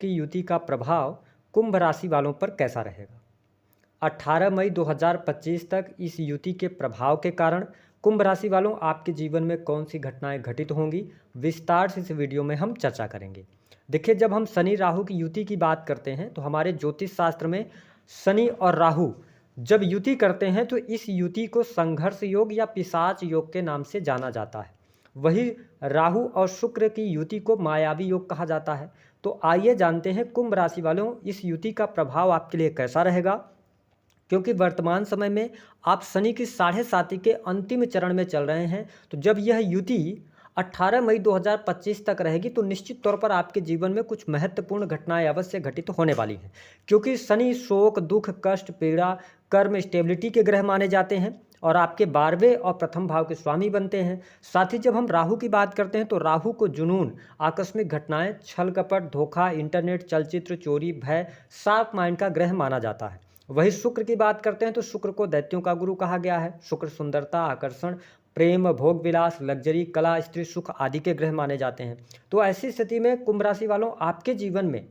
की युति का प्रभाव कुंभ राशि वालों पर कैसा रहेगा। 18 मई 2025 तक इस युति के प्रभाव के कारण कुंभ राशि वालों आपके जीवन में कौन सी घटनाएं घटित होंगी, विस्तार से इस वीडियो में हम चर्चा करेंगे। देखिए, जब हम शनि राहु की युति की बात करते हैं तो हमारे ज्योतिष शास्त्र में शनि और राहु जब युति करते हैं तो इस युति को संघर्ष योग या पिशाच योग के नाम से जाना जाता है। वही राहु और शुक्र की युति को मायावी योग कहा जाता है। तो आइए जानते हैं कुंभ राशि वालों इस युति का प्रभाव आपके लिए कैसा रहेगा, क्योंकि वर्तमान समय में आप शनि की 7.5 के अंतिम चरण में चल रहे हैं। तो जब यह युति 18 मई 2025 तक रहेगी तो निश्चित तौर पर आपके जीवन में कुछ महत्वपूर्ण घटनाएं अवश्य घटित होने वाली हैं, क्योंकि शनि शोक, दुख, कष्ट, पीड़ा, कर्म, स्टेबिलिटी के ग्रह माने जाते हैं और आपके 12वें और प्रथम भाव के स्वामी बनते हैं। साथ ही जब हम राहु की बात करते हैं तो राहु को जुनून, आकस्मिक घटनाएं, छल कपट, धोखा, इंटरनेट, चलचित्र, चोरी, भय, शार्प माइंड का ग्रह माना जाता है। वही शुक्र की बात करते हैं तो शुक्र को दैत्यों का गुरु कहा गया है। शुक्र सुंदरता, आकर्षण, प्रेम, भोग विलास, लग्जरी, कला, स्त्री सुख आदि के ग्रह माने जाते हैं। तो ऐसी स्थिति में कुंभ राशि वालों आपके जीवन में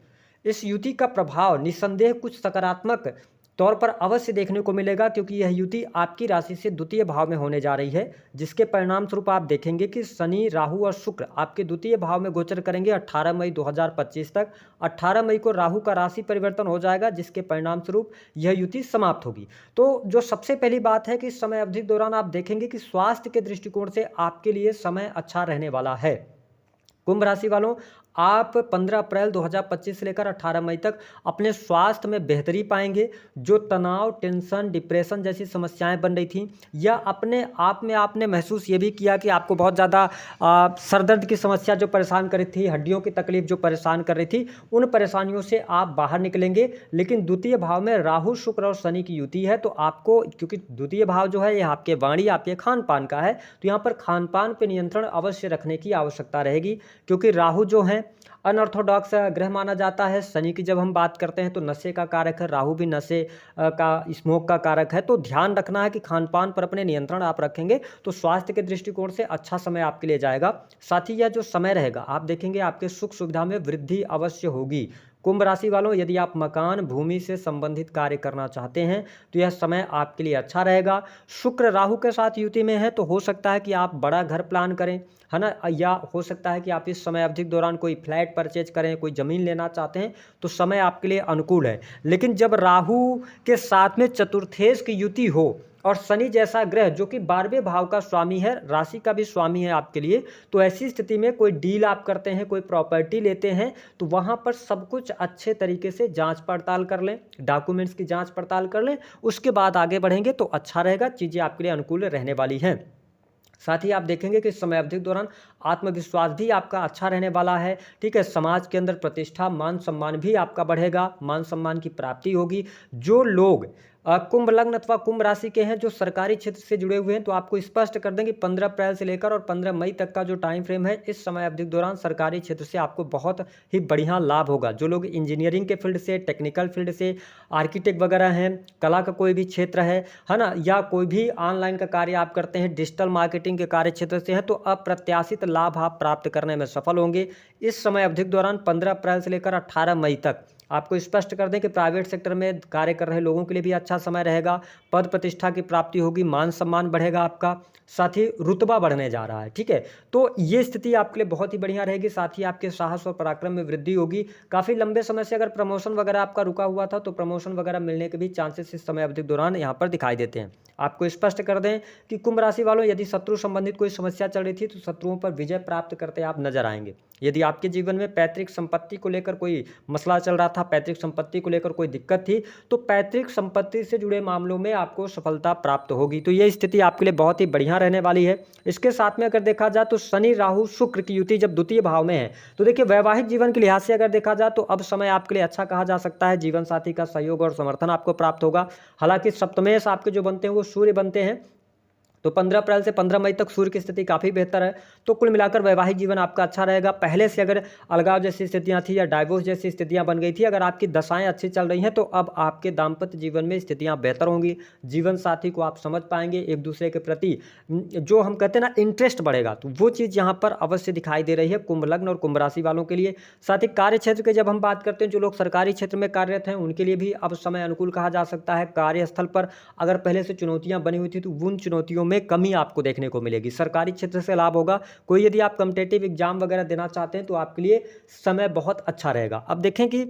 इस युति का प्रभाव निसंदेह कुछ सकारात्मक तौर पर अवश्य देखने को मिलेगा, क्योंकि यह युति आपकी राशि से द्वितीय भाव में होने जा रही है, जिसके परिणाम स्वरूप आप देखेंगे कि शनि, राहु और शुक्र आपके द्वितीय भाव में गोचर करेंगे 18 मई 2025 तक। 18 मई को राहु का राशि परिवर्तन हो जाएगा, जिसके परिणाम स्वरूप यह युति समाप्त होगी। तो जो सबसे पहली बात है कि इस समय अवधि के दौरान आप देखेंगे कि स्वास्थ्य के दृष्टिकोण से आपके लिए समय अच्छा रहने वाला है। कुंभ राशि वालों, आप 15 अप्रैल 2025 से लेकर 18 मई तक अपने स्वास्थ्य में बेहतरी पाएंगे। जो तनाव, टेंशन, डिप्रेशन जैसी समस्याएं बन रही थी, या अपने आप में आपने महसूस ये भी किया कि आपको बहुत ज़्यादा सरदर्द की समस्या जो परेशान कर रही थी, हड्डियों की तकलीफ जो परेशान कर रही थी, उन परेशानियों से आप बाहर निकलेंगे। लेकिन द्वितीय भाव में राहु, शुक्र और शनि की युति है, तो आपको, क्योंकि द्वितीय भाव जो है ये आपके वाणी, आपके खान पान का है, तो यहाँ पर खान पान पर नियंत्रण अवश्य रखने की आवश्यकता रहेगी, क्योंकि राहु जो है अनऑर्थोडॉक्स ग्रह माना जाता है। शनि की जब हम बात करते हैं तो नशे का कारक है, राहु भी नशे का, स्मोक का कारक है। तो ध्यान रखना है कि खान पान पर अपने नियंत्रण आप रखेंगे तो स्वास्थ्य के दृष्टिकोण से अच्छा समय आपके लिए जाएगा। साथ ही यह जो समय रहेगा आप देखेंगे आपके सुख सुविधा में वृद्धि अवश्य होगी। कुंभ राशि वालों, यदि आप मकान, भूमि से संबंधित कार्य करना चाहते हैं तो यह समय आपके लिए अच्छा रहेगा। शुक्र राहु के साथ युति में है तो हो सकता है कि आप बड़ा घर प्लान करें, है ना, या हो सकता है कि आप इस समय अवधि के दौरान कोई फ्लैट परचेज करें, कोई ज़मीन लेना चाहते हैं तो समय आपके लिए अनुकूल है। लेकिन जब राहु के साथ में चतुर्थेश की युति हो और शनि जैसा ग्रह जो कि 12वें भाव का स्वामी है, राशि का भी स्वामी है आपके लिए, तो ऐसी स्थिति में कोई डील आप करते हैं, कोई प्रॉपर्टी लेते हैं, तो वहाँ पर सब कुछ अच्छे तरीके से जांच पड़ताल कर लें, डॉक्यूमेंट्स की जांच पड़ताल कर लें, उसके बाद आगे बढ़ेंगे तो अच्छा रहेगा, चीज़ें आपके लिए अनुकूल रहने वाली हैं। साथ ही आप देखेंगे कि इस समय अवधि के दौरान आत्मविश्वास भी आपका अच्छा रहने वाला है। ठीक है, समाज के अंदर प्रतिष्ठा, मान सम्मान भी आपका बढ़ेगा, मान सम्मान की प्राप्ति होगी। जो लोग कुंभ लग्न अथवा कुंभ राशि के हैं, जो सरकारी क्षेत्र से जुड़े हुए हैं, तो आपको स्पष्ट कर दें कि 15 अप्रैल से लेकर और 15 मई तक का जो टाइम फ्रेम है, इस समय अवधि के दौरान सरकारी क्षेत्र से आपको बहुत ही बढ़िया लाभ होगा। जो लोग इंजीनियरिंग के फील्ड से, टेक्निकल फील्ड से, आर्किटेक्ट वगैरह हैं, कला का कोई भी क्षेत्र है ना, या कोई भी ऑनलाइन का कार्य आप करते हैं, डिजिटल मार्केटिंग के कार्य क्षेत्र से हैं, तो अप्रत्याशित लाभ आप प्राप्त करने में सफल होंगे। इस समय अवधि के दौरान 15 अप्रैल से लेकर 18 मई तक आपको स्पष्ट कर दें कि प्राइवेट सेक्टर में कार्य कर रहे लोगों के लिए भी अच्छा समय रहेगा। पद प्रतिष्ठा की प्राप्ति होगी, मान सम्मान बढ़ेगा आपका, साथ ही रुतबा बढ़ने जा रहा है। ठीक है, तो ये स्थिति आपके लिए बहुत ही बढ़िया रहेगी। साथ ही आपके साहस और पराक्रम में वृद्धि होगी। काफ़ी लंबे समय से अगर प्रमोशन वगैरह आपका रुका हुआ था तो प्रमोशन वगैरह मिलने के भी चांसेस इस समय अवधि के दौरान यहाँ पर दिखाई देते हैं। आपको स्पष्ट कर दें कि कुंभ राशि वालों, यदि शत्रु संबंधित कोई समस्या चल रही थी तो शत्रुओं पर विजय प्राप्त करते आप नजर आएंगे। यदि आपके जीवन में पैतृक संपत्ति को लेकर कोई मसला चल रहा था, पैतृक संपत्ति को लेकर कोई दिक्कत थी, तो पैतृक संपत्ति से जुड़े मामलों में आपको सफलता प्राप्त होगी। तो ये स्थिति आपके लिए बहुत ही बढ़िया रहने वाली है। इसके साथ में अगर देखा जाए तो शनि राहु शुक्र की युति जब द्वितीय भाव में है तो देखिए वैवाहिक जीवन के लिहाज से अगर देखा जाए तो अब समय आपके लिए अच्छा कहा जा सकता है। जीवन साथी का सहयोग और समर्थन आपको प्राप्त होगा। हालांकि सप्तमेश आपके जो बनते हैं वो सूर्य बनते हैं, तो 15 अप्रैल से 15 मई तक सूर्य की स्थिति काफ़ी बेहतर है। तो कुल मिलाकर वैवाहिक जीवन आपका अच्छा रहेगा। पहले से अगर अलगाव जैसी स्थितियां थी या डाइवोर्स जैसी स्थितियां बन गई थी, अगर आपकी दशाएं अच्छी चल रही हैं तो अब आपके दाम्पत्य जीवन में स्थितियां बेहतर होंगी। जीवन साथी को आप समझ पाएंगे, एक दूसरे के प्रति जो हम कहते हैं ना इंटरेस्ट बढ़ेगा, तो वो चीज़ यहाँ पर अवश्य दिखाई दे रही है कुंभ लग्न और कुंभ राशि वालों के लिए। साथ ही कार्य क्षेत्र की जब हम बात करते हैं, जो लोग सरकारी क्षेत्र में कार्यरत हैं उनके लिए भी अब समय अनुकूल कहा जा सकता है। कार्यस्थल पर अगर पहले से चुनौतियां बनी हुई थी तो उन चुनौतियों में कमी आपको देखने को मिलेगी। सरकारी क्षेत्र से लाभ होगा। कोई यदि आप कॉम्पिटिटिव एग्जाम वगैरह देना चाहते हैं तो आपके लिए समय बहुत अच्छा रहेगा। अब देखें कि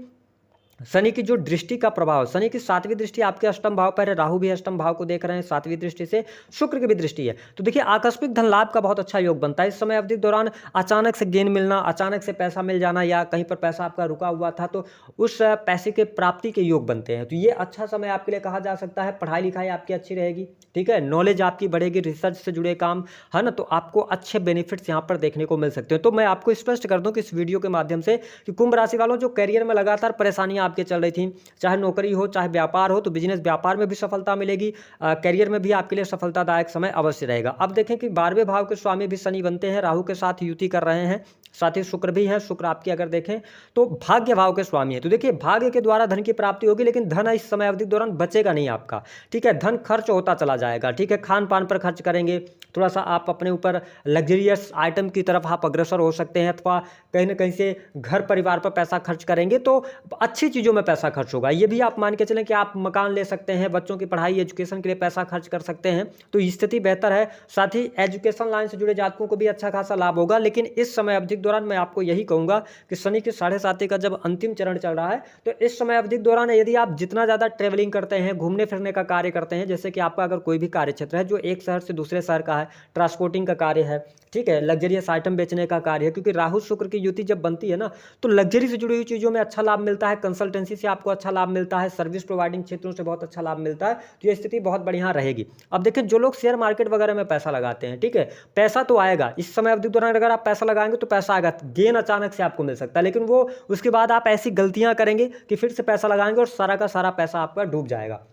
शनि की जो दृष्टि का प्रभाव, शनि की 7वीं दृष्टि आपके अष्टम भाव पर है, राहु भी अष्टम भाव को देख रहे हैं 7वीं दृष्टि से, शुक्र की भी दृष्टि है। तो देखिए आकस्मिक धन लाभ का बहुत अच्छा योग बनता है इस समय अवधि के दौरान। अचानक से गेन मिलना, अचानक से पैसा मिल जाना, या कहीं पर पैसा आपका रुका हुआ था तो उस पैसे के प्राप्ति के योग बनते हैं। तो ये अच्छा समय आपके लिए कहा जा सकता है। पढ़ाई लिखाई आपकी अच्छी रहेगी, ठीक है, नॉलेज आपकी बढ़ेगी, रिसर्च से जुड़े काम है ना, तो आपको अच्छे बेनिफिट्स यहाँ पर देखने को मिल सकते हैं। तो मैं आपको स्पष्ट कर दूं कि इस वीडियो के माध्यम से कि कुंभ राशि वालों जो करियर में लगातार परेशानियां आपके चल रही थी, चाहे नौकरी हो चाहे व्यापार हो, तो बिजनेस व्यापार में भी सफलता मिलेगी, करियर में भी आपके लिए सफलतादायक समय अवश्य रहेगा। अब देखें कि 12वें भाव के स्वामी भी शनि बनते हैं, राहु के साथ युति कर रहे हैं, साथ ही शुक्र भी है। शुक्र आपकी अगर देखें तो भाग्य भाव के स्वामी है। तो देखिए भाग्य के द्वारा धन की प्राप्ति होगी, लेकिन धन इस समय अवधि के दौरान बचेगा नहीं आपका, ठीक है, धन खर्च होता चला जाएगा, ठीक है, खान पान पर खर्च करेंगे, थोड़ा सा आप अपने ऊपर लग्जरियस आइटम की तरफ आप अग्रसर हो सकते हैं, अथवा कहीं ना कहीं से घर परिवार पर पैसा खर्च करेंगे तो अच्छी चीज़ों में पैसा खर्च होगा। ये भी आप मान के चलें कि आप मकान ले सकते हैं, बच्चों की पढ़ाई एजुकेशन के लिए पैसा खर्च कर सकते हैं, तो स्थिति बेहतर है। साथ ही एजुकेशन लाइन से जुड़े जातकों को भी अच्छा खासा लाभ होगा। लेकिन इस समय अवधि के दौरान मैं आपको यही कहूँगा कि शनि की 7.5 का जब अंतिम चरण चल रहा है, तो इस समय अवधि के दौरान यदि आप जितना ज़्यादा ट्रेवलिंग करते हैं, घूमने फिरने का कार्य करते हैं, जैसे कि आपका अगर कोई भी कार्य क्षेत्र है जो एक शहर से दूसरे शहर का है, ट्रांसपोर्टिंग का कार्य है, ठीक है, लग्जरियस आइटम बेचने का कार्य है, क्योंकि राहु शुक्र की युति जब बनती है ना तो लग्जरी से जुड़ी हुई चीज़ों में अच्छा लाभ मिलता है, कंसल्टेंसी से आपको अच्छा लाभ मिलता है, सर्विस प्रोवाइडिंग क्षेत्रों से बहुत अच्छा लाभ मिलता है। तो ये स्थिति बहुत बढ़िया रहेगी। अब देखिए जो लोग शेयर मार्केट वगैरह में पैसा लगाते हैं, ठीक है, पैसा तो आएगा इस समय अवधि के दौरान, अगर आप पैसा लगाएंगे तो पैसा आएगा, गेन अचानक से आपको मिल सकता है, लेकिन वो उसके बाद आप ऐसी गलतियां करेंगे कि फिर से पैसा लगाएंगे और सारा का सारा पैसा आपका डूब जाएगा।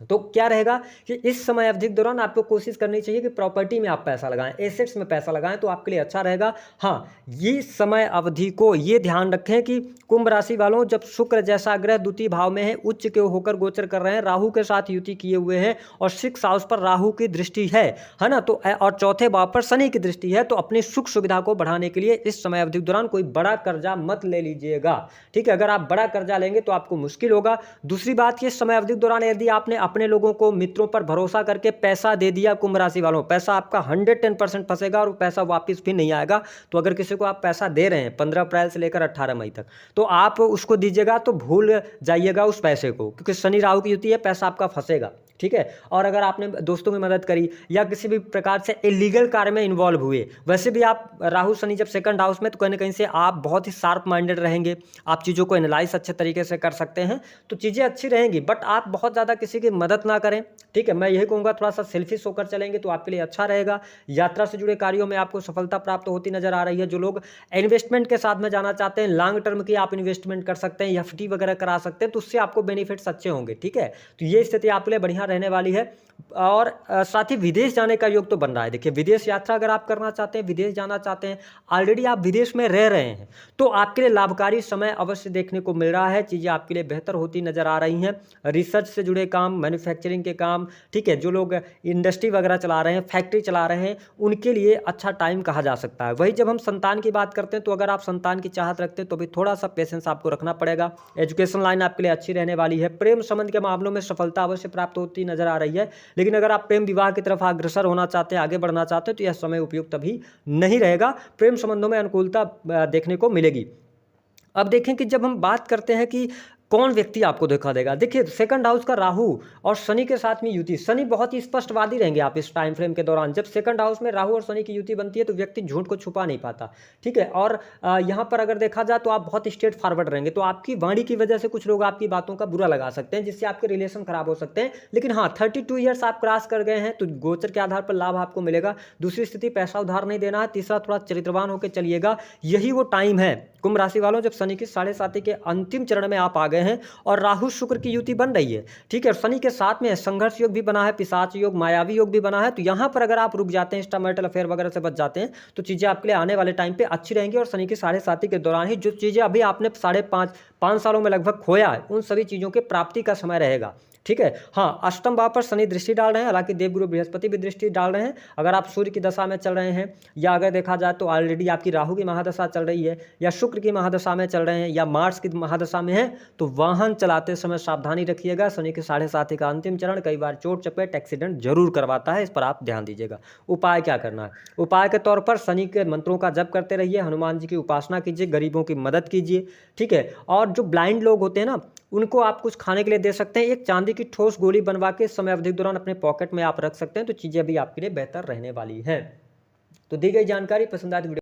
तो क्या रहेगा कि इस समय अवधि के दौरान आपको कोशिश करनी चाहिए कि प्रॉपर्टी में आप पैसा लगाएं, एसेट्स में पैसा लगाएं, तो आपके लिए अच्छा रहेगा। हाँ, ये समय अवधि को ये ध्यान रखें कि कुंभ राशि वालों जब शुक्र जैसा ग्रह द्वितीय भाव में है, उच्च के होकर गोचर कर रहे हैं, राहु के साथ युति किए हुए हैं और 6th हाउस पर राहु की दृष्टि है ना, तो और 4थे भाव पर शनि की दृष्टि है, तो अपनी सुख सुविधा को बढ़ाने के लिए इस समय अवधि के दौरान कोई बड़ा कर्जा मत ले लीजिएगा, ठीक है। अगर आप बड़ा कर्जा लेंगे तो आपको मुश्किल होगा। दूसरी बात, ये समय अवधि के दौरान यदि आपने अपने लोगों को, मित्रों पर भरोसा करके पैसा दे दिया, कुंभ राशि वालों, पैसा आपका 110% फंसेगा और पैसा वापस भी नहीं आएगा। तो अगर किसी को आप पैसा दे रहे हैं 15 अप्रैल से लेकर 18 मई तक, तो आप उसको दीजिएगा तो भूल जाइएगा उस पैसे को, क्योंकि शनि राहु की युति है, पैसा आपका फंसेगा, ठीक है। और अगर आपने दोस्तों की मदद करी या किसी भी प्रकार से इलीगल कार्य में इन्वॉल्व हुए, वैसे भी आप राहु शनि जब 2nd हाउस में, तो कहीं ना कहीं से आप बहुत ही शार्प माइंडेड रहेंगे, आप चीज़ों को एनालाइज अच्छे तरीके से कर सकते हैं, तो चीज़ें अच्छी रहेंगी। बट आप बहुत ज़्यादा किसी की मदद ना करें, ठीक है, मैं यही कहूँगा थोड़ा सा सेल्फिश होकर चलेंगे तो आपके लिए अच्छा रहेगा। यात्रा से जुड़े कार्यों में आपको सफलता प्राप्त होती नजर आ रही है। जो लोग इन्वेस्टमेंट के साथ में जाना चाहते हैं, लॉन्ग टर्म की आप इन्वेस्टमेंट कर सकते हैं, एफडी वगैरह करा सकते हैं, तो उससे आपको बेनिफिट्स अच्छे होंगे, ठीक है। तो ये स्थिति आपके लिए बढ़िया रहने वाली है। और साथ ही विदेश जाने का योग तो बन रहा है। देखिए विदेश यात्रा अगर आप करना चाहते हैं, विदेश जाना चाहते हैं, ऑलरेडी आप विदेश में रह रहे हैं, तो आपके लिए लाभकारी समय अवश्य देखने को मिल रहा है। चीज़ें आपके लिए बेहतर होती नजर आ रही हैं। रिसर्च से जुड़े काम, मैन्युफैक्चरिंग के काम, ठीक है, जो लोग इंडस्ट्री वगैरह चला रहे हैं, फैक्ट्री चला रहे हैं, उनके लिए अच्छा टाइम कहा जा सकता है। वही जब हम संतान की बात करते हैं, तो अगर आप संतान की चाहत रखते हैं तो भी थोड़ा सा पेशेंस आपको रखना पड़ेगा। एजुकेशन लाइन आपके लिए अच्छी रहने वाली है। प्रेम संबंध के मामलों में सफलता अवश्य प्राप्त होती नजर आ रही है। लेकिन अगर आप प्रेम विवाह की तरफ अग्रसर होना चाहते हैं, आगे बढ़ना चाहते हैं, तो यह समय उपयुक्त अभी नहीं रहेगा। प्रेम संबंधों में अनुकूलता देखने को मिलेगी। अब देखें कि जब हम बात करते हैं कि कौन व्यक्ति आपको धोखा देगा, देखिए 2nd हाउस का राहु और शनि के साथ में युति, शनि बहुत ही स्पष्टवादी रहेंगे आप इस टाइम फ्रेम के दौरान। जब 2nd हाउस में राहु और शनि की युति बनती है तो व्यक्ति झूठ को छुपा नहीं पाता, ठीक है। और यहाँ पर अगर देखा जाए तो आप बहुत स्ट्रेट फॉरवर्ड रहेंगे, तो आपकी वाणी की वजह से कुछ लोग आपकी बातों का बुरा लगा सकते हैं, जिससे आपके रिलेशन खराब हो सकते हैं। लेकिन हाँ, 32 ईयर्स आप क्रॉस कर गए हैं तो गोचर के आधार पर लाभ आपको मिलेगा। दूसरी स्थिति, पैसा उधार नहीं देना है। तीसरा, थोड़ा चरित्रवान होकर चलिएगा। यही वो टाइम है कुंभ राशि वालों जब शनि की 7.5 के अंतिम चरण में आप आ गए हैं और राहु शुक्र की युति बन रही है, ठीक है। और शनि के साथ में संघर्ष योग भी बना है, पिशाच योग, मायावी योग भी बना है। तो यहाँ पर अगर आप रुक जाते हैं, एक्स्ट्रामैरिटल अफेयर वगैरह से बच जाते हैं, तो चीज़ें आपके लिए आने वाले टाइम पे अच्छी रहेंगी। और शनि की 7.5 के दौरान ही जो चीज़ें अभी आपने 5.5 सालों में लगभग खोया है, उन सभी चीज़ों के प्राप्ति का समय रहेगा, ठीक है। हाँ, अष्टम भाव पर शनि दृष्टि डाल रहे हैं, हालांकि देवगुरु बृहस्पति भी दृष्टि डाल रहे हैं। अगर आप सूर्य की दशा में चल रहे हैं, या अगर देखा जाए तो ऑलरेडी आपकी राहु की महादशा चल रही है, या शुक्र की महादशा में चल रहे हैं, या मार्स की महादशा में है, तो वाहन चलाते समय सावधानी रखिएगा। शनि के 7.5 का अंतिम चरण कई बार चोट चपेट एक्सीडेंट जरूर करवाता है, इस पर आप ध्यान दीजिएगा। उपाय क्या करना है? उपाय के तौर पर शनि के मंत्रों का जप करते रहिए, हनुमान जी की उपासना कीजिए, गरीबों की मदद कीजिए, ठीक है। और जो ब्लाइंड लोग होते हैं ना, उनको आप कुछ खाने के लिए दे सकते हैं। एक चांदी की ठोस गोली बनवा के समय अवधि के दौरान अपने पॉकेट में आप रख सकते हैं, तो चीज़ें भी आपके लिए बेहतर रहने वाली हैं। तो दी गई जानकारी पसंद आए तो वीडियो